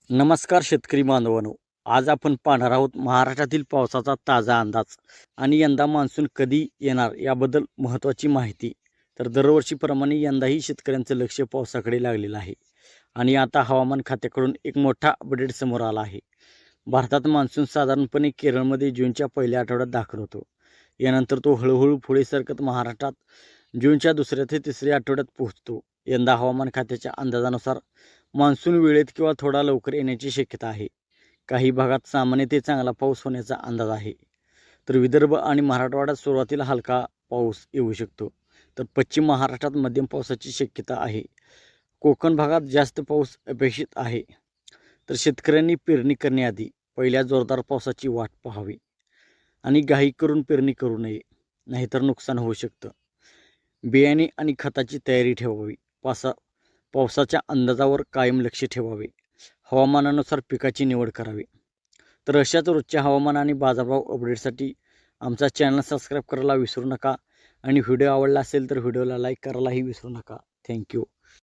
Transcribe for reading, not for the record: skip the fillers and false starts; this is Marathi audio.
नमस्कार शेतकरी बांधवांनो. आज आपण पाहणार आहोत महाराष्ट्रातील पावसाचा ताजा अंदाज आणि यंदा मान्सून कधी येणार याबद्दल महत्त्वाची माहिती. तर दरवर्षीप्रमाणे यंदाही शेतकऱ्यांचं लक्ष पावसाकडे लागलेलं आहे आणि आता हवामान खात्याकडून एक मोठा अपडेट समोर आला आहे. भारतात मान्सून साधारणपणे केरळमध्ये जूनच्या पहिल्या आठवड्यात दाखल होतो. यानंतर तो हळूहळू पुढे सरकत महाराष्ट्रात जूनच्या दुसऱ्या ते तिसऱ्या आठवड्यात पोहोचतो. यंदा हवामान खात्याच्या अंदाजानुसार मान्सून वेळेत किंवा थोडा लवकर येण्याची शक्यता आहे. काही भागात सामान्य ते चांगला पाऊस होण्याचा अंदाज आहे. तर विदर्भ आणि मराठवाड्यात सुरुवातीला हलका पाऊस येऊ शकतो. तर पश्चिम महाराष्ट्रात मध्यम पावसाची शक्यता आहे. कोकण भागात जास्त पाऊस अपेक्षित आहे. तर शेतकऱ्यांनी पेरणी करण्याआधी पहिल्या जोरदार पावसाची वाट पाहावी आणि घाई करून पेरणी करू नये, नाहीतर नुकसान होऊ शकतं. बियाणे आणि खताची तयारी ठेवावी. पावसाच्या अंदाजावर कायम लक्ष ठेवावे. हवामानानुसार पिकाची निवड करावी. तर अशाच रोजच्या हवामान आणि बाजारभाव अपडेटसाठी आमचा चॅनल सबस्क्राईब करायला विसरू नका आणि व्हिडिओ आवडला असेल तर व्हिडिओला लाईक करायलाही विसरू नका. थँक्यू.